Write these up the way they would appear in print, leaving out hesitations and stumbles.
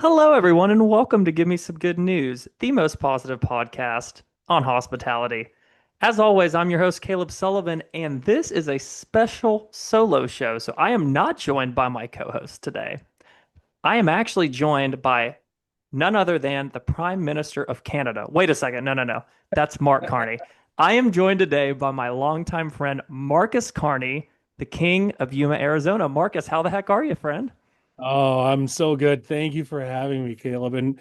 Hello, everyone, and welcome to Give Me Some Good News, the most positive podcast on hospitality. As always, I'm your host, Caleb Sullivan, and this is a special solo show. So I am not joined by my co-host today. I am actually joined by none other than the Prime Minister of Canada. Wait a second. No, no, no. That's Mark Carney. I am joined today by my longtime friend, Marcus Carney, the King of Yuma, Arizona. Marcus, how the heck are you, friend? Oh, I'm so good. Thank you for having me, Caleb. And,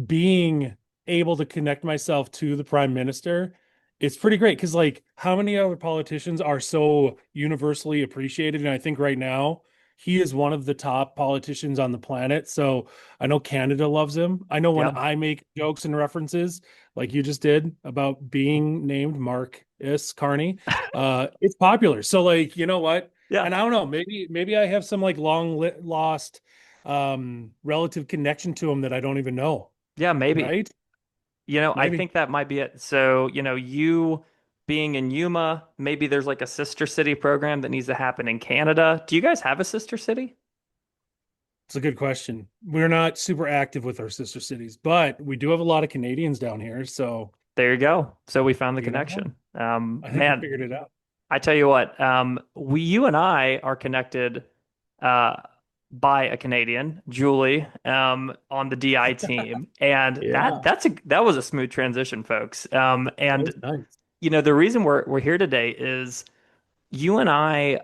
being able to connect myself to the prime minister, it's pretty great because, like, how many other politicians are so universally appreciated? And I think right now he is one of the top politicians on the planet. So I know Canada loves him. I know when Yep. I make jokes and references, like you just did about being named Marcus Carney, it's popular. So, like, you know what? Yeah. And I don't know, maybe I have some like lost relative connection to him that I don't even know, Yeah, maybe. right? I Maybe. think that might be it. So, you being in Yuma, maybe there's like a sister city program that needs to happen in Canada. Do you guys have a sister city? It's a good question. We're not super active with our sister cities, but we do have a lot of Canadians down here, so There you go. So we found the you know, connection. I think we Man, figured it out. I tell you what, you and I are connected uh, by a Canadian, Julie, on the DI team, and that Yeah, that's a that was a smooth transition, folks. that And was nice. the reason we're here today is you and I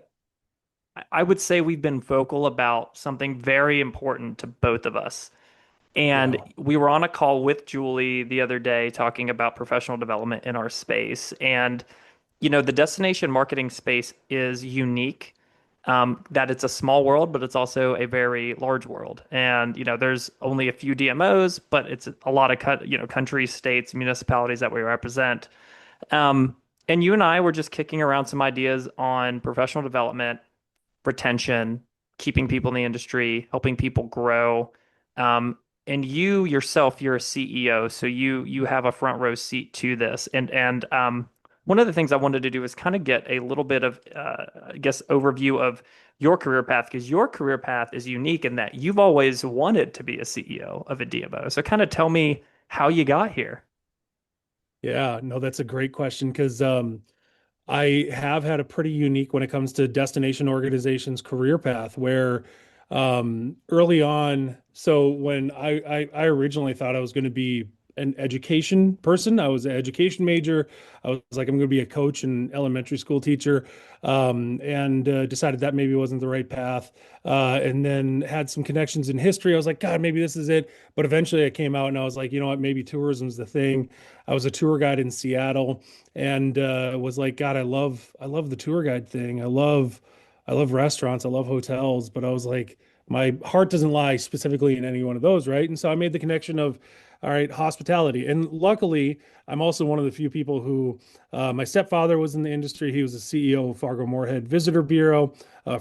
would say we've been vocal about something very important to both of us. And Yeah. we were on a call with Julie the other day talking about professional development in our space. And, the destination marketing space is unique, that it's a small world, but it's also a very large world. And, there's only a few DMOs, but it's a lot of, countries, states, municipalities that we represent. Um, and you and I were just kicking around some ideas on professional development, retention, keeping people in the industry, helping people grow. And you yourself, you're a CEO, so you have a front row seat to this. And one of the things I wanted to do is kind of get a little bit of, I guess, overview of your career path because your career path is unique in that you've always wanted to be a CEO of a DMO. So kind of tell me how you got here. Yeah, no, that's a great question because I have had a pretty unique when it comes to destination organizations career path where early on, so when I originally thought I was going to be an education person, I was an education major. I was like, I'm going to be a coach and elementary school teacher, and decided that maybe wasn't the right path. And then had some connections in history. I was like, God, maybe this is it. But eventually I came out and I was like, you know what, maybe tourism's the thing. I was a tour guide in Seattle and was like, God, I love the tour guide thing. I love restaurants, I love hotels, but I was like, my heart doesn't lie specifically in any one of those, right? And so I made the connection of, all right, hospitality. And luckily, I'm also one of the few people who, my stepfather was in the industry. He was the CEO of Fargo Moorhead Visitor Bureau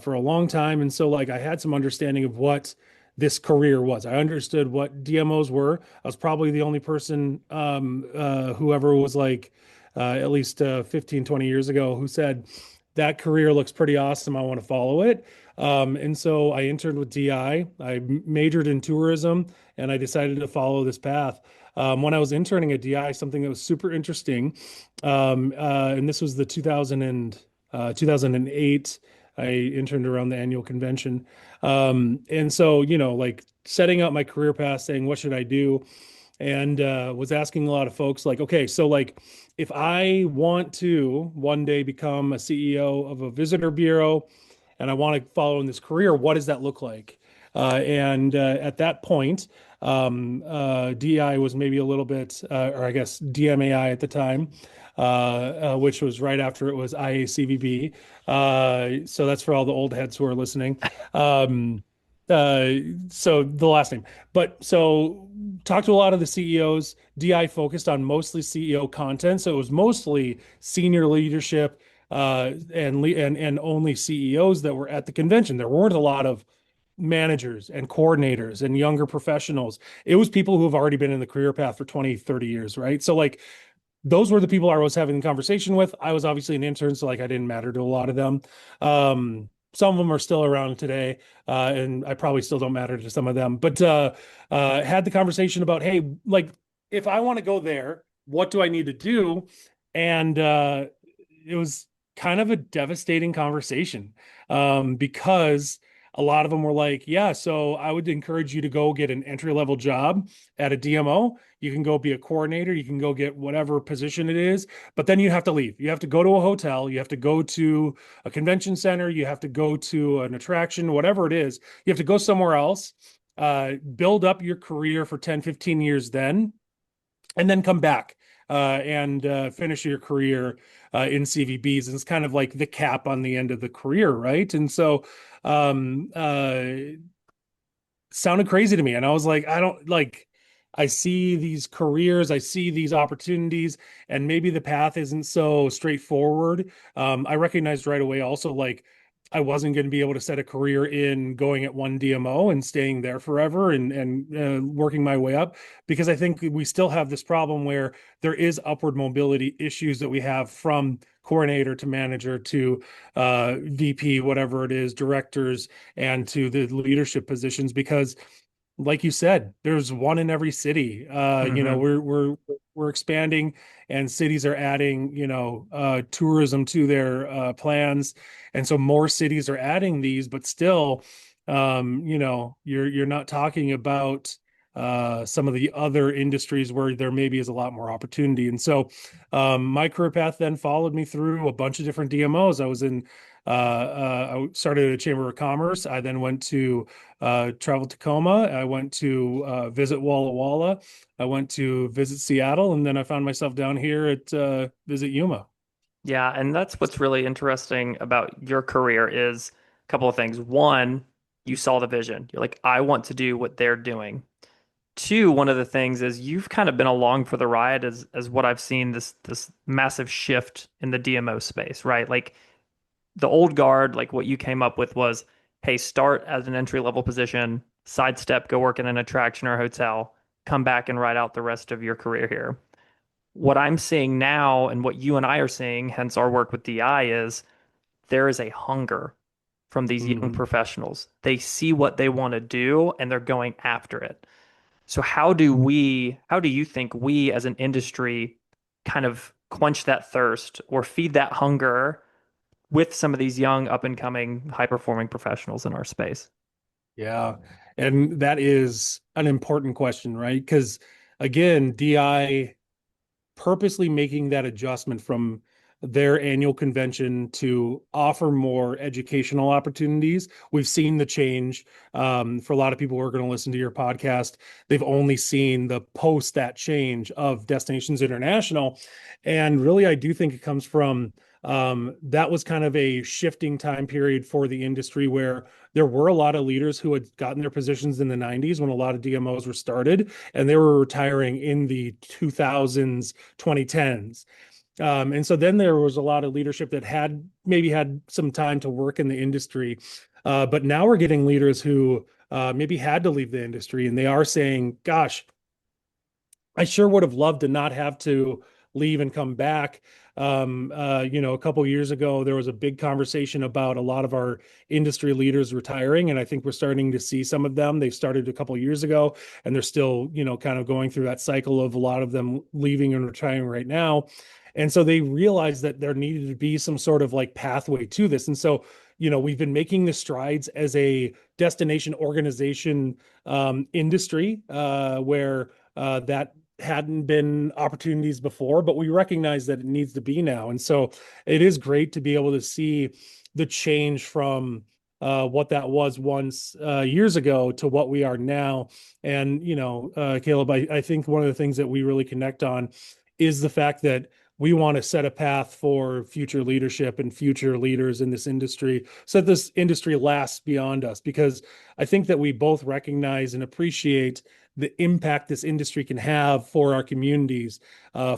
for a long time, and so like I had some understanding of what this career was. I understood what DMOs were. I was probably the only person, whoever was like, at least 15, 20 years ago, who said, that career looks pretty awesome. I want to follow it. And so I interned with DI. I majored in tourism and I decided to follow this path. When I was interning at DI, something that was super interesting, and this was the 2008, I interned around the annual convention. And so, like setting up my career path, saying, what should I do? And was asking a lot of folks like, okay, so like if I want to one day become a CEO of a visitor bureau and I want to follow in this career, what does that look like? And at that point, DI was maybe a little bit, or I guess DMAI at the time, which was right after it was IACVB. So that's for all the old heads who are listening. Um, uh, so the last name. But so talked to a lot of the CEOs. DI focused on mostly CEO content, so it was mostly senior leadership and only CEOs that were at the convention. There weren't a lot of managers and coordinators and younger professionals. It was people who have already been in the career path for 20, 30 years, right? So like those were the people I was having a conversation with. I was obviously an intern, so like I didn't matter to a lot of them. Some of them are still around today, and I probably still don't matter to some of them. But had the conversation about, hey, like if I want to go there, what do I need to do? And it was kind of a devastating conversation, because a lot of them were like, yeah, so I would encourage you to go get an entry level job at a DMO. You can go be a coordinator, you can go get whatever position it is, but then you have to leave. You have to go to a hotel, you have to go to a convention center, you have to go to an attraction, whatever it is. You have to go somewhere else, build up your career for 10, 15 years then, and then come back and finish your career in CVBs. And it's kind of like the cap on the end of the career, right? And so um, uh, sounded crazy to me. And I was like, I don't like, I see these careers, I see these opportunities, and maybe the path isn't so straightforward. I recognized right away also, like, I wasn't going to be able to set a career in going at one DMO and staying there forever and working my way up, because I think we still have this problem where there is upward mobility issues that we have from coordinator to manager to VP, whatever it is, directors, and to the leadership positions, because like you said, there's one in every city. Hmm. We're expanding, and cities are adding, tourism to their plans, and so more cities are adding these. But still, you're not talking about some of the other industries where there maybe is a lot more opportunity. And so, my career path then followed me through a bunch of different DMOs. I started at a Chamber of Commerce. I then went to travel Tacoma. I went to visit Walla Walla. I went to visit Seattle, and then I found myself down here at Visit Yuma. Yeah, and that's what's really interesting about your career is a couple of things. One, you saw the vision. You're like, I want to do what they're doing. Two, one of the things is you've kind of been along for the ride as what I've seen this massive shift in the DMO space, right? Like the old guard, like what you came up with was, hey, start as an entry level position, sidestep, go work in an attraction or hotel, come back and ride out the rest of your career here. What I'm seeing now and what you and I are seeing, hence our work with DI, is there is a hunger from these young Mhm. professionals. They see what they want to do and they're going after it. So how do you think we as an industry kind of quench that thirst or feed that hunger with some of these young up and coming high performing professionals in our space? Yeah. And that is an important question, right? Because again, DI purposely making that adjustment from their annual convention to offer more educational opportunities. We've seen the change. For a lot of people who are going to listen to your podcast, they've only seen the post that change of Destinations International. And really, I do think it comes from that was kind of a shifting time period for the industry where there were a lot of leaders who had gotten their positions in the 90s when a lot of DMOs were started, and they were retiring in the 2000s, 2010s. And so then there was a lot of leadership that had maybe had some time to work in the industry. But now we're getting leaders who maybe had to leave the industry, and they are saying, gosh, I sure would have loved to not have to leave and come back. A couple of years ago, there was a big conversation about a lot of our industry leaders retiring, and I think we're starting to see some of them. They started a couple of years ago, and they're still, kind of going through that cycle of a lot of them leaving and retiring right now. And so they realized that there needed to be some sort of like pathway to this. And so, we've been making the strides as a destination organization industry where that hadn't been opportunities before, but we recognize that it needs to be now. And so it is great to be able to see the change from what that was once years ago to what we are now. And, Caleb, I think one of the things that we really connect on is the fact that we want to set a path for future leadership and future leaders in this industry so that this industry lasts beyond us, because I think that we both recognize and appreciate the impact this industry can have for our communities,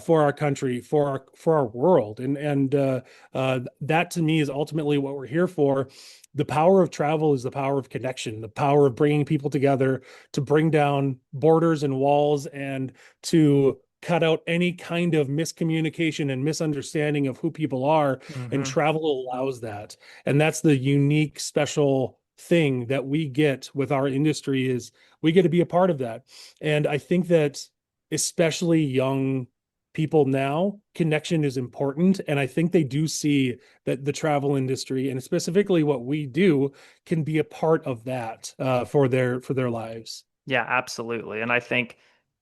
for our country, for our world, and that to me is ultimately what we're here for. The power of travel is the power of connection, the power of bringing people together to bring down borders and walls and to cut out any kind of miscommunication and misunderstanding of who people are, and Hmm. travel allows that. And that's the unique, special thing that we get with our industry is we get to be a part of that. And I think that especially young people now, connection is important. And I think they do see that the travel industry and specifically what we do can be a part of that for their lives. Yeah, absolutely. And I think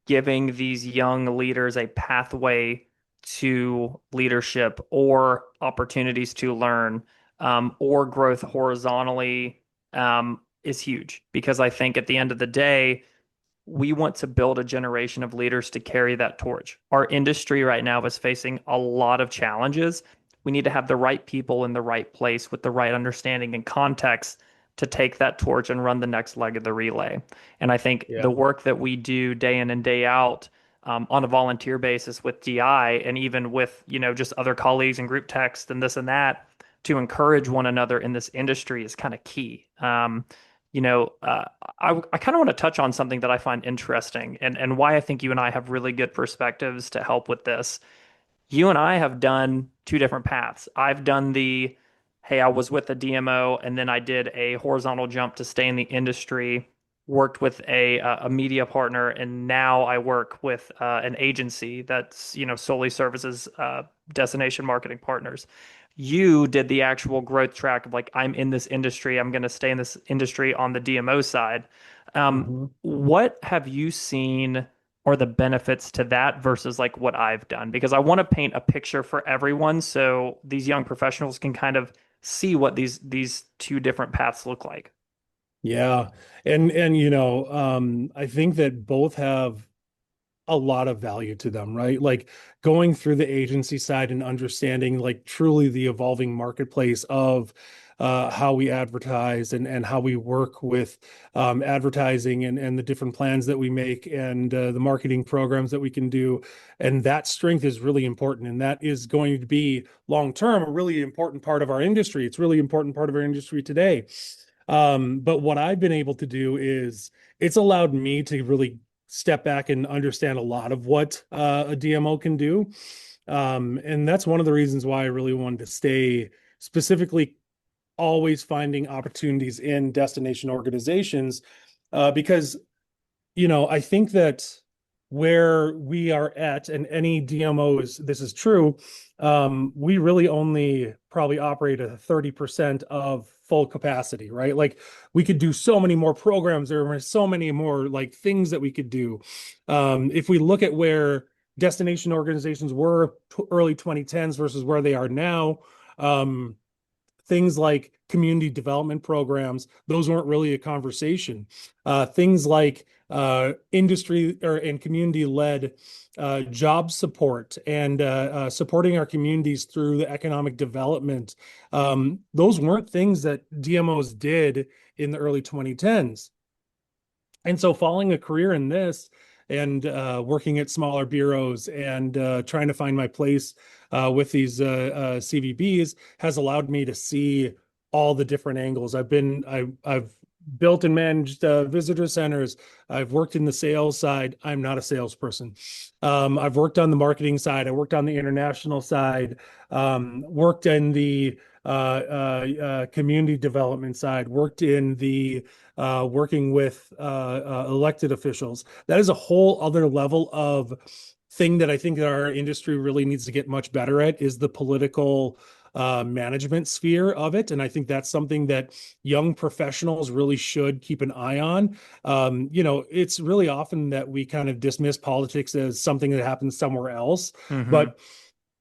giving these young leaders a pathway to leadership or opportunities to learn or growth horizontally is huge because I think at the end of the day, we want to build a generation of leaders to carry that torch. Our industry right now is facing a lot of challenges. We need to have the right people in the right place with the right understanding and context to take that torch and run the next leg of the relay. And I think the Yeah. work that we do day in and day out on a volunteer basis with DI and even with, just other colleagues and group text and this and that to encourage one another in this industry is kind of key. You know, uh, I kind of want to touch on something that I find interesting and why I think you and I have really good perspectives to help with this. You and I have done two different paths. I've done hey, I was with a DMO and then I did a horizontal jump to stay in the industry, worked with a media partner, and now I work with an agency that's, solely services destination marketing partners. You did the actual growth track of like, I'm in this industry, I'm going to stay in this industry on the DMO side. Mhm. What have you seen or the benefits to that versus like what I've done? Because I want to paint a picture for everyone so these young professionals can kind of see what these two different paths look like. Yeah. And I think that both have a lot of value to them, right? Like going through the agency side and understanding like truly the evolving marketplace of how we advertise and how we work with advertising and the different plans that we make and the marketing programs that we can do. And that strength is really important. And that is going to be long term a really important part of our industry. It's really important part of our industry today. But what I've been able to do is it's allowed me to really step back and understand a lot of what a DMO can do. And that's one of the reasons why I really wanted to stay specifically always finding opportunities in destination organizations because I think that where we are at, and any DMO is this is true, we really only probably operate at 30% of full capacity, right? Like we could do so many more programs, there are so many more like things that we could do. If we look at where destination organizations were early 2010s versus where they are now, things like community development programs, those weren't really a conversation. Things like industry or and community led job support and supporting our communities through the economic development. Those weren't things that DMOs did in the early 2010s. And so following a career in this and working at smaller bureaus and trying to find my place with these CVBs has allowed me to see all the different angles. I've built and managed visitor centers. I've worked in the sales side. I'm not a salesperson. I've worked on the marketing side. I worked on the international side. Worked in the community development side. Worked in the working with elected officials. That is a whole other level of thing that I think that our industry really needs to get much better at is the political management sphere of it. And I think that's something that young professionals really should keep an eye on. It's really often that we kind of dismiss politics as something that happens somewhere else, Hmm. but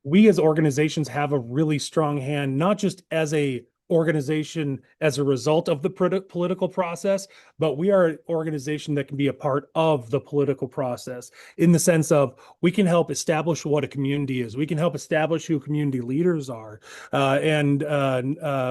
we as organizations have a really strong hand, not just as a organization as a result of the political process, but we are an organization that can be a part of the political process in the sense of we can help establish what a community is. We can help establish who community leaders are. And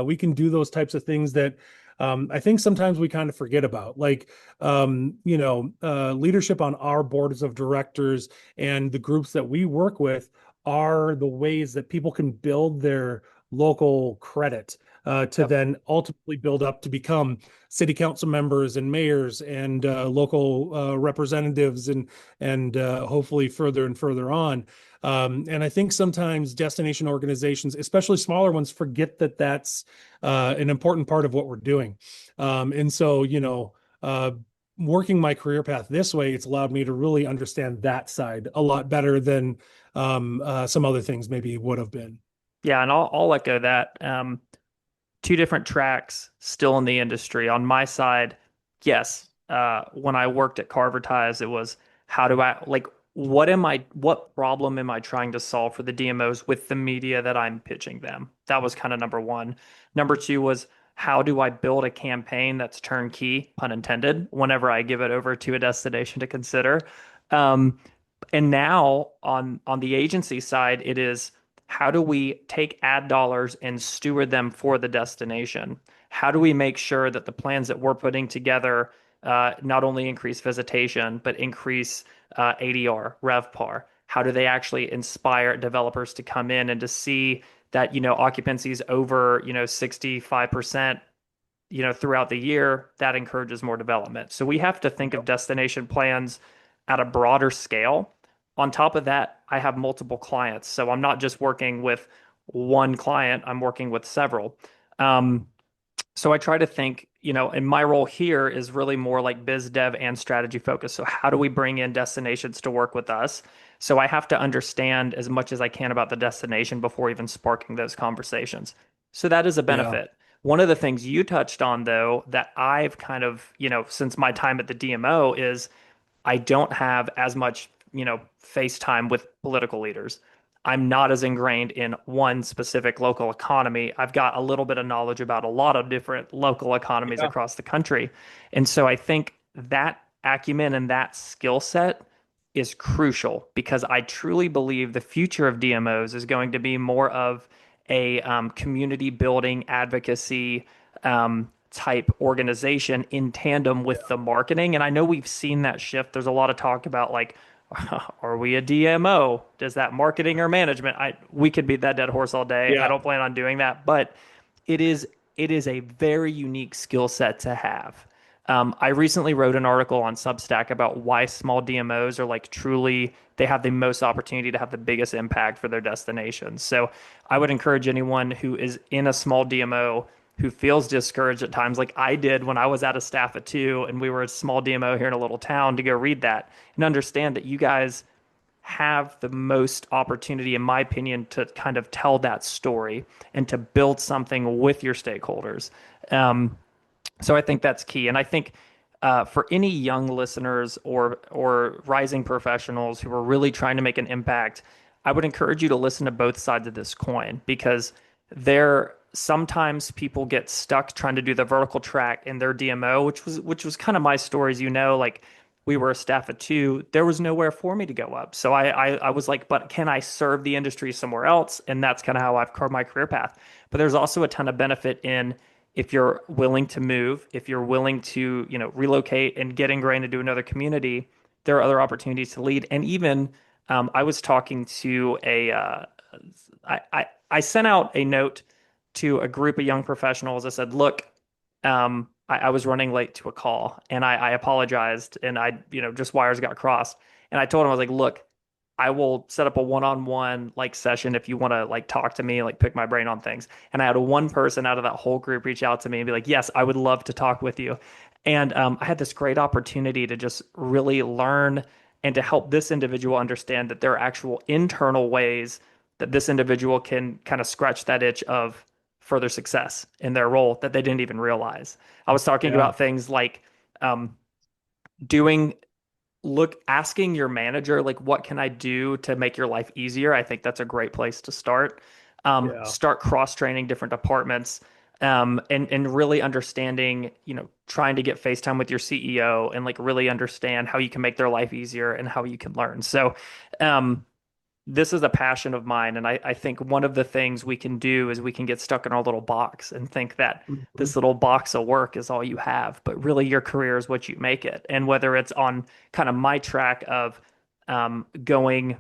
we can do those types of things that I think sometimes we kind of forget about, like, leadership on our boards of directors and the groups that we work with are the ways that people can build their local credit. to Yep. then ultimately build up to become city council members and mayors and local representatives and hopefully further and further on. And I think sometimes destination organizations, especially smaller ones, forget that that's an important part of what we're doing. And so, working my career path this way, it's allowed me to really understand that side a lot better than some other things maybe would have been. Yeah, and I'll echo that. Two different tracks still in the industry. On my side, yes, when I worked at Carver Ties, it was how do I like what problem am I trying to solve for the DMOs with the media that I'm pitching them? That was kind of number one. Number two was how do I build a campaign that's turnkey, pun intended, whenever I give it over to a destination to consider. Um, and now on the agency side, it is how do we take ad dollars and steward them for the destination? How do we make sure that the plans that we're putting together not only increase visitation, but increase ADR, RevPAR? How do they actually inspire developers to come in and to see that, occupancy is over, 65%, throughout the year, that encourages more development. So we have to think of destination plans at a broader scale. On top of that, I have multiple clients. So I'm not just working with one client, I'm working with several. Um, so I try to think, and my role here is really more like biz dev and strategy focused. So how do we bring in destinations to work with us? So I have to understand as much as I can about the destination before even sparking those conversations. So that is a Yeah. benefit. One of the things you touched on, though, that I've kind of, since my time at the DMO is I don't have as much, face time with political leaders. I'm not as ingrained in one specific local economy. I've got a little bit of knowledge about a lot of different local economies Yeah. across the country. And so I think that acumen and that skill set is crucial because I truly believe the future of DMOs is going to be more of a community building advocacy type organization in tandem with the marketing. And I know we've seen that shift. There's a lot of talk about like, are we a DMO? Does that marketing or management? We could beat that dead horse all day. I Yeah. don't plan on doing that, but it is it is a very unique skill set to have. I recently wrote an article on Substack about why small DMOs are like truly they have the most opportunity to have the biggest impact for their destinations. So I would encourage anyone who is in a small DMO who feels discouraged at times, like I did when I was at a staff at two and we were a small DMO here in a little town, to go read that and understand that you guys have the most opportunity, in my opinion, to kind of tell that story and to build something with your stakeholders. Um, so I think that's key. And I think for any young listeners or rising professionals who are really trying to make an impact, I would encourage you to listen to both sides of this coin because there sometimes people get stuck trying to do the vertical track in their DMO, which was kind of my story, as like we were a staff of two, there was nowhere for me to go up. So I was like, but can I serve the industry somewhere else? And that's kind of how I've carved my career path. But there's also a ton of benefit in if you're willing to move, if you're willing to, relocate and get ingrained into another community, there are other opportunities to lead. And even I was talking to I sent out a note to a group of young professionals. I said, look, I was running late to a call and I apologized and just wires got crossed. And I told him, I was like, look, I will set up a one-on-one like session if you want to like talk to me, like pick my brain on things. And I had one person out of that whole group reach out to me and be like, yes, I would love to talk with you. And I had this great opportunity to just really learn and to help this individual understand that there are actual internal ways that this individual can kind of scratch that itch of further success in their role that they didn't even realize. I was talking Yeah. about things like um, doing asking your manager like what can I do to make your life easier. I think that's a great place to start. Yeah. Start cross training different departments, and really understanding, trying to get FaceTime with your CEO and like really understand how you can make their life easier and how you can learn. So um, this is a passion of mine. And I think one of the things we can do is we can get stuck in our little box and think that Mhm. this little box of work is all you have, but really your career is what you make it. And whether it's on kind of my track of going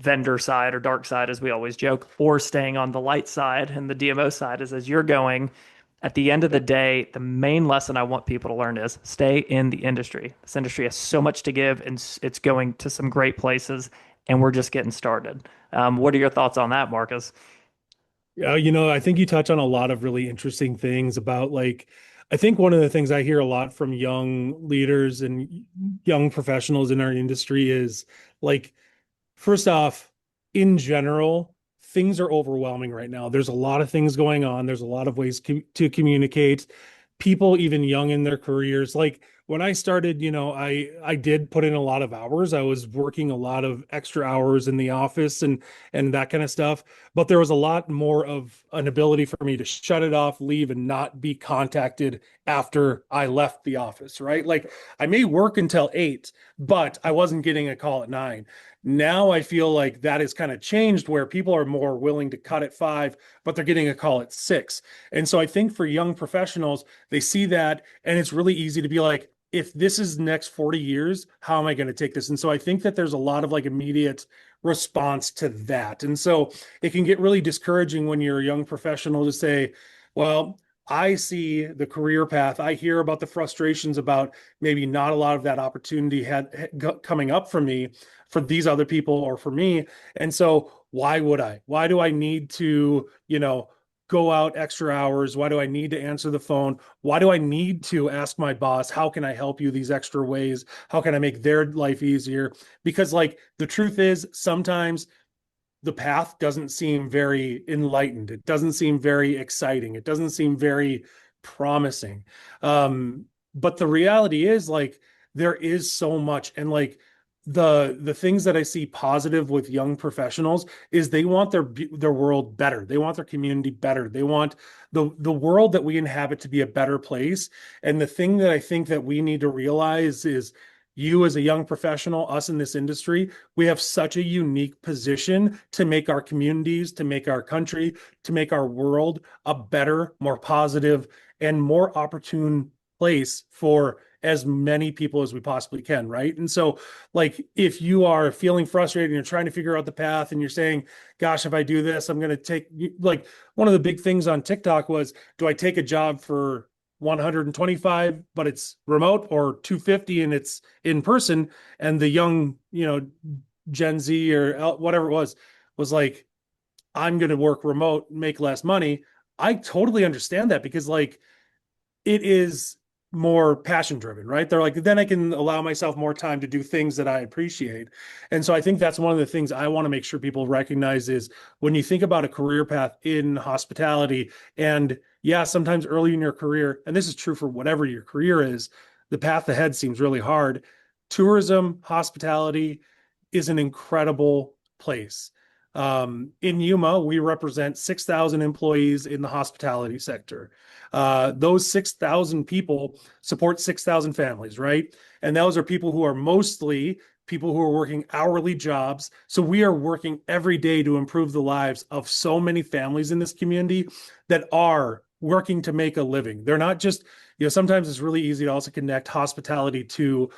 vendor side or dark side, as we always joke, or staying on the light side and the DMO side is as you're going. At the end of the day, the main lesson I want people to learn is stay in the industry. This industry has so much to give, and it's going to some great places, and we're just getting started. What are your thoughts on that, Marcus? I think you touch on a lot of really interesting things about like, I think one of the things I hear a lot from young leaders and young professionals in our industry is like, first off, in general, things are overwhelming right now. There's a lot of things going on. There's a lot of ways to communicate. People, even young in their careers, like when I started, I did put in a lot of hours. I was working a lot of extra hours in the office and that kind of stuff. But there was a lot more of an ability for me to shut it off, leave, and not be contacted after I left the office, right? Like I may work until 8, but I wasn't getting a call at 9. Now I feel like that has kind of changed where people are more willing to cut at 5, but they're getting a call at 6. And so I think for young professionals, they see that and it's really easy to be like, if this is next 40 years, how am I going to take this? And so I think that there's a lot of like immediate response to that. And so it can get really discouraging when you're a young professional to say, well, I see the career path. I hear about the frustrations about maybe not a lot of that opportunity coming up for me, for these other people or for me. And so why would I? Why do I need to, go out extra hours? Why do I need to answer the phone? Why do I need to ask my boss, how can I help you these extra ways? How can I make their life easier? Because like the truth is sometimes the path doesn't seem very enlightened. It doesn't seem very exciting. It doesn't seem very promising. But the reality is like there is so much, and like the things that I see positive with young professionals is they want their world better. They want their community better. They want the world that we inhabit to be a better place. And the thing that I think that we need to realize is you as a young professional, us in this industry, we have such a unique position to make our communities, to make our country, to make our world a better, more positive, and more opportune place for as many people as we possibly can, right? And so, like, if you are feeling frustrated and you're trying to figure out the path and you're saying, gosh, if I do this, I'm going to take, like, one of the big things on TikTok was, do I take a job for 125 but it's remote, or 250 and it's in person? And the young Gen Z or whatever it was like, I'm going to work remote, make less money. I totally understand that because like it is more passion driven, right? They're like, then I can allow myself more time to do things that I appreciate. And so I think that's one of the things I want to make sure people recognize is when you think about a career path in hospitality, and yeah, sometimes early in your career, and this is true for whatever your career is, the path ahead seems really hard. Tourism, hospitality is an incredible place. In Yuma, we represent 6,000 employees in the hospitality sector. Those 6,000 people support 6,000 families, right? And those are people who are mostly people who are working hourly jobs. So we are working every day to improve the lives of so many families in this community that are working to make a living. They're not just, sometimes it's really easy to also connect hospitality to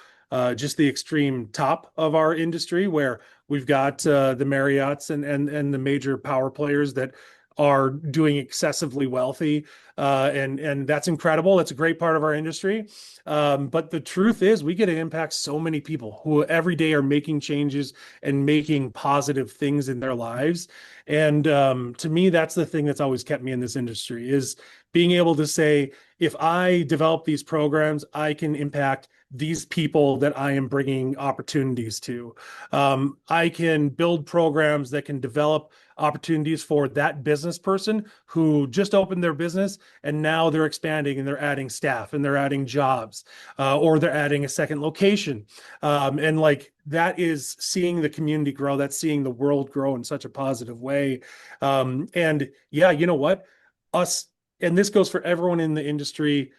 just the extreme top of our industry, where we've got the Marriotts and the major power players that are doing excessively wealthy, and that's incredible. That's a great part of our industry. But the truth is, we get to impact so many people who every day are making changes and making positive things in their lives. And to me, that's the thing that's always kept me in this industry is being able to say, if I develop these programs, I can impact these people that I am bringing opportunities to. I can build programs that can develop opportunities for that business person who just opened their business and now they're expanding and they're adding staff and they're adding jobs, or they're adding a second location. And like that is seeing the community grow. That's seeing the world grow in such a positive way. And yeah, you know what? Us, and this goes for everyone in the industry,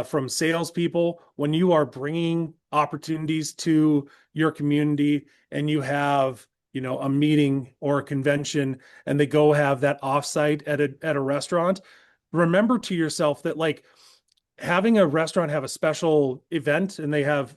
from salespeople, when you are bringing opportunities to your community and you have, a meeting or a convention and they go have that offsite at a restaurant, remember to yourself that like having a restaurant have a special event and they have,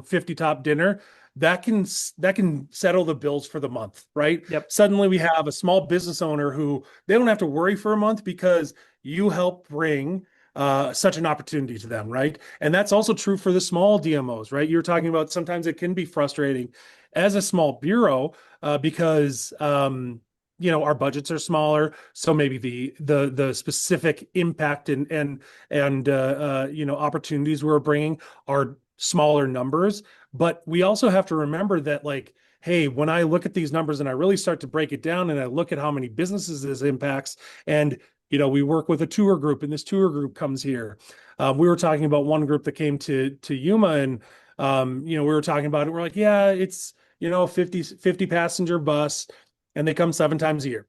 50 top dinner, that can settle the bills for the month, right? Yep. Suddenly we have a small business owner who they don't have to worry for a month because you help bring such an opportunity to them, right? And that's also true for the small DMOs, right? You're talking about sometimes it can be frustrating as a small bureau because our budgets are smaller, so maybe the specific impact and opportunities we're bringing are smaller numbers. But we also have to remember that, like, hey, when I look at these numbers and I really start to break it down and I look at how many businesses this impacts, and we work with a tour group, and this tour group comes here. We were talking about one group that came to Yuma, and we were talking about it. We're like, yeah, it's 50 passenger bus, and they come 7 times a year.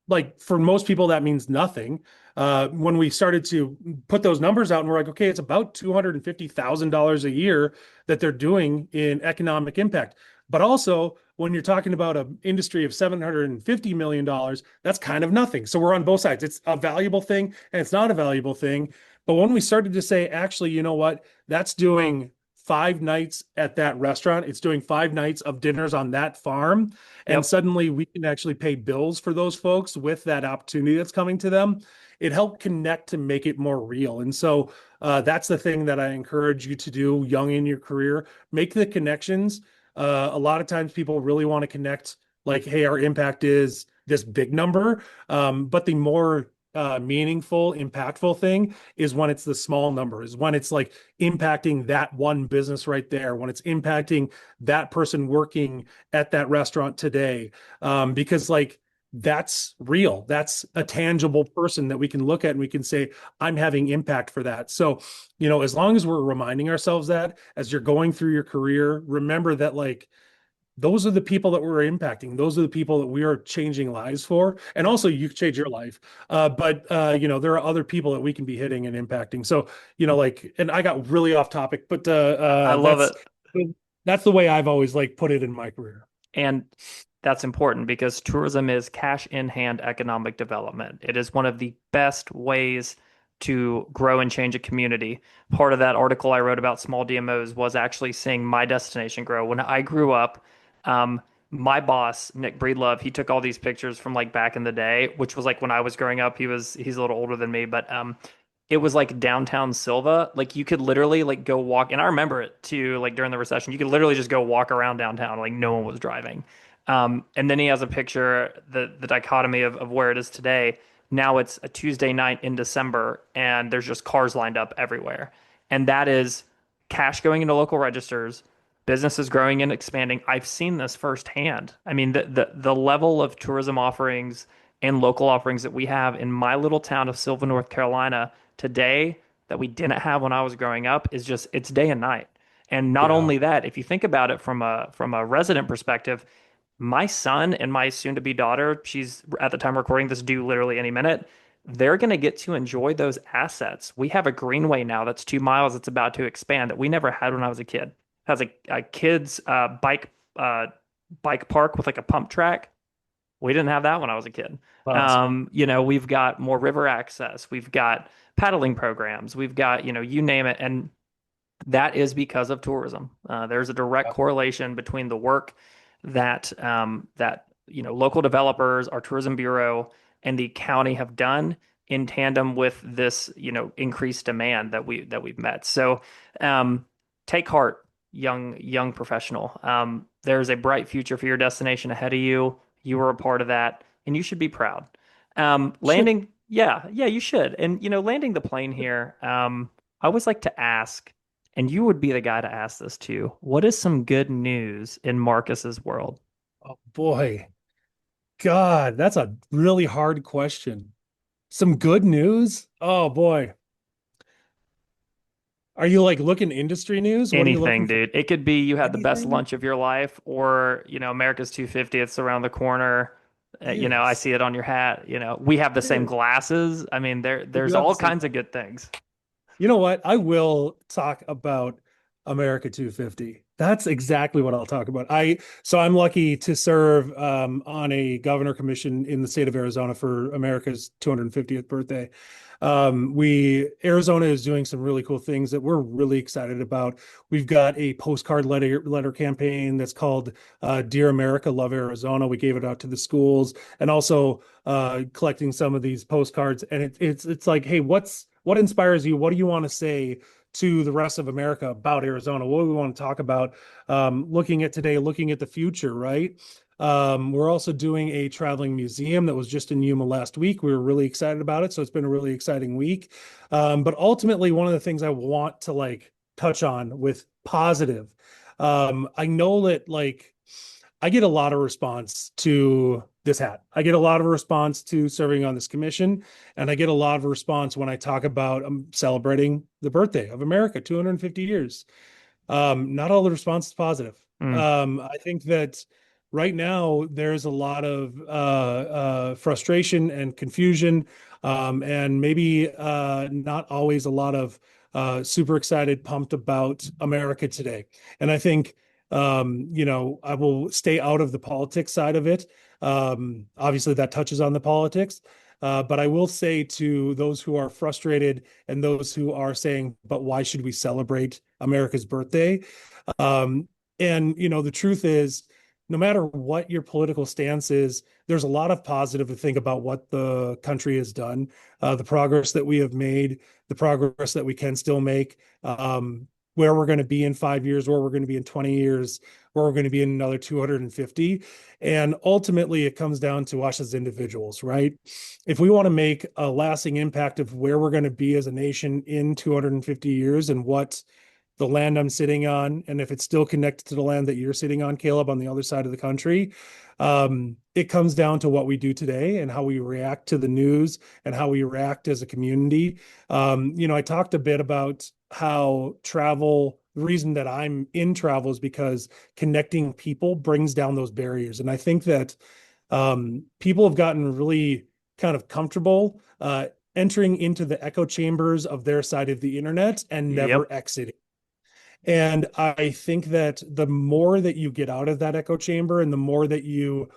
Like, for most people, that means nothing. When we started to put those numbers out, and we're like, okay, it's about $250,000 a year that they're doing in economic impact. But also, when you're talking about an industry of $750 million, that's kind of nothing. So we're on both sides. It's a valuable thing and it's not a valuable thing. But when we started to say, actually, you know what, that's doing 5 nights at that restaurant, it's doing 5 nights of dinners on that farm, and Yep. suddenly we can actually pay bills for those folks with that opportunity that's coming to them. It helped connect to make it more real. And so that's the thing that I encourage you to do young in your career. Make the connections. A lot of times people really want to connect, like, hey, our impact is this big number. But the more meaningful, impactful thing is when it's the small numbers, when it's like impacting that one business right there, when it's impacting that person working at that restaurant today. Because, like, that's real. That's a tangible person that we can look at and we can say, I'm having impact for that. So, as long as we're reminding ourselves that as you're going through your career, remember that, like, those are the people that we're impacting. Those are the people that we are changing lives for. And Yep. also, you change your life. But there are other people that we can be hitting and impacting. So, like, and I got really off topic, but I love it. that's the way I've always, like, put it in my career. And that's important because tourism is cash in hand economic development. It is one of the best ways to grow and change a community. Part of that article I wrote about small DMOs was actually seeing my destination grow. When I grew up, um, my boss, Nick Breedlove, he took all these pictures from like back in the day, which was like when I was growing up. He's a little older than me, but it was like downtown Silva. Like you could literally like go walk, and I remember it too, like during the recession, you could literally just go walk around downtown, like no one was driving. And then he has a picture, the dichotomy of where it is today. Now it's a Tuesday night in December, and there's just cars lined up everywhere. And that is cash going into local registers, businesses growing and expanding. I've seen this firsthand. I mean, the level of tourism offerings and local offerings that we have in my little town of Sylva, North Carolina today that we didn't have when I was growing up is just it's day and night. And not Yeah. only that, if you think about it from a resident perspective, my son and my soon-to-be daughter, she's at the time recording this due literally any minute, they're going to get to enjoy those assets. We have a greenway now that's 2 miles. It's about to expand that we never had when I was a kid. It has a kid's bike park with like a pump track. We didn't have that when I was a kid. Awesome. We've got more river access. We've got paddling programs. We've got, you name it. And that is because of tourism. There's a direct correlation between the work that local developers, our tourism bureau, and the county have done in tandem with this increased demand that we've met. So take heart, young professional. There's a bright future for your destination ahead of you. You were a part of that, and you should be proud. Should. Landing, yeah, you should. And landing the plane here. I always like to ask. And you would be the guy to ask this to. What is some good news in Marcus's world? Oh boy. God, that's a really hard question. Some good news? Oh boy. Are you, like, looking industry news? What are you Anything, looking for? dude. It could be you had the best Anything? lunch of your life, or America's 250th around the corner. I Yes. see it on your hat. We have the same Yes. glasses. I mean, We do there's have the all same. kinds of good things. You know what? I will talk about America 250. That's exactly what I'll talk about. So I'm lucky to serve on a governor commission in the state of Arizona for America's 250th birthday. We Arizona is doing some really cool things that we're really excited about. We've got a postcard letter campaign that's called "Dear America, Love Arizona." We gave it out to the schools, and also collecting some of these postcards. And it's like, hey, what inspires you? What do you want to say to the rest of America about Arizona? What do we want to talk about? Looking at today, looking at the future, right? We're also doing a traveling museum that was just in Yuma last week. We were really excited about it. So it's been a really exciting week. But ultimately, one of the things I want to like touch on with positive, I know that like I get a lot of response to this hat. I get a lot of response to serving on this commission, and I get a lot of response when I talk about celebrating the birthday of America, 250 years. Not all the response is positive. Mm, I think that right now there's a lot of frustration and confusion, and maybe not always a lot of super excited, pumped about America today. And I think, I will stay out of the politics side of it. Obviously, that touches on the politics. But I will say to those who are frustrated and those who are saying, but why should we celebrate America's birthday? Um, the truth is, no matter what your political stance is, there's a lot of positive to think about what the country has done, the progress that we have made, the progress that we can still make, where we're going to be in 5 years, where we're going to be in 20 years, where we're going to be in another 250. And ultimately, it comes down to us as individuals, right? If we want to make a lasting impact of where we're going to be as a nation in 250 years and what the land I'm sitting on, and if it's still connected to the land that you're sitting on, Caleb, on the other side of the country, it comes down to what we do today and how we react to the news and how we react as a community. I talked a bit about how travel, the reason that I'm in travel is because connecting people brings down those barriers. And I think that people have gotten really kind of comfortable entering into the echo chambers of their side of the internet and yep. never exiting. And I think that the more that you get out of that echo chamber and the more that you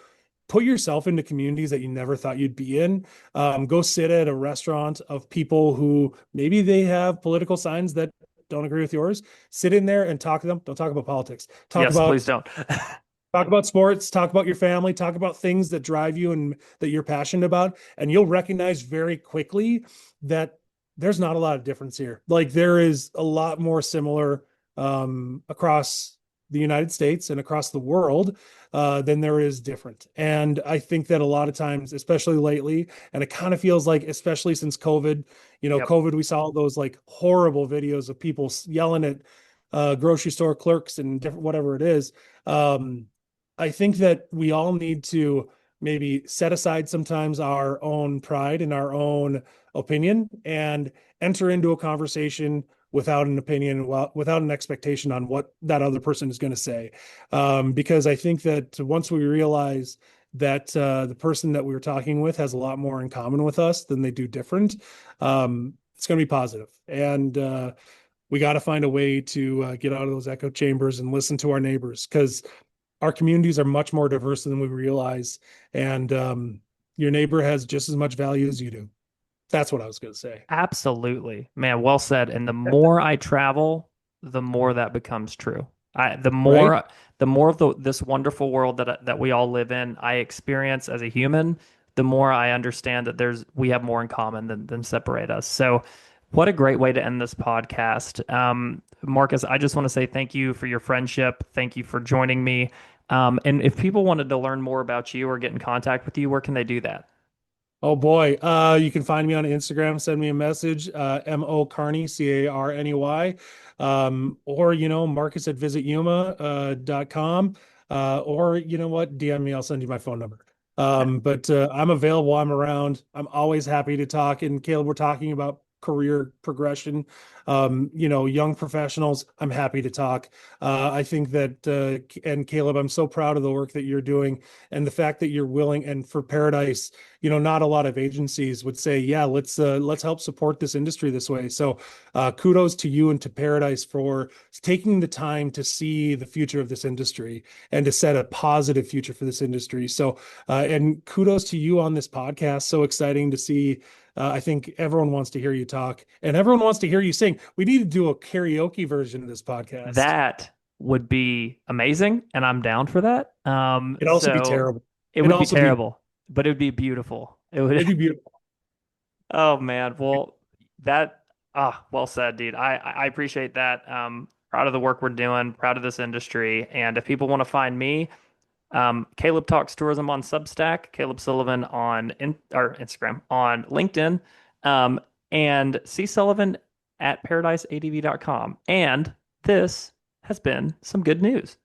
put yourself into communities that you never thought you'd be in, go sit at a restaurant of people who maybe they have political signs that don't agree with yours. Sit in there and talk to them. Don't talk about politics. Talk Yes, please about don't. talk about sports, talk about your family, talk about things that drive you and that you're passionate about. And you'll recognize very quickly that there's not a lot of difference here. Like there is a lot more similar across the United States and across the world than there is different. And I think that a lot of times, especially lately, and it kind of feels like, especially since COVID, Yep. COVID, we saw those like horrible videos of people yelling at grocery store clerks and different, whatever it is. I think that we all need to maybe set aside sometimes our own pride and our own opinion and enter into a conversation without an opinion, without an expectation on what that other person is going to say. Because I think that once we realize that the person that we were talking with has a lot more in common with us than they do different, it's going to be positive. And we got to find a way to get out of those echo chambers and listen to our neighbors because our communities are much more diverse than we realize. And your neighbor has just as much value as you do. That's what I was going to say. Absolutely. Man, well said. And the more I travel, the more that becomes true. I Right? the more of this wonderful world that we all live in, I experience as a human, the more I understand that we have more in common than separate us. So, what a great way to end this podcast. Marcus, I just want to say thank you for your friendship. Thank you for joining me. And if people wanted to learn more about you or get in contact with you, where can they do that? Oh boy. You can find me on Instagram, send me a message, Mo Carney, Carney. Or, Marcus at visityuma.com. Or you know what? DM me, I'll send you my phone number. But I'm available, I'm around. I'm always happy to talk. And Caleb, we're talking about career progression. Young professionals, I'm happy to talk. I think that and Caleb, I'm so proud of the work that you're doing and the fact that you're willing and for Paradise, not a lot of agencies would say, yeah, let's help support this industry this way. So kudos to you and to Paradise for taking the time to see the future of this industry and to set a positive future for this industry. So and kudos to you on this podcast. So exciting to see. I think everyone wants to hear you talk and everyone wants to hear you sing. We need to do a karaoke version of this podcast. That would be amazing, and I'm down for that. It'd also be So terrible. it It'd would be also be terrible, but it would be beautiful. It would. it'd be beautiful. Oh man. Well, that well said, dude. I appreciate that. Proud of the work we're doing, proud of this industry. And if people want to find me, Caleb Talks Tourism on Substack, Caleb Sullivan on or Instagram, on LinkedIn, um, and C Sullivan at paradiseadv.com. And this has been some good news.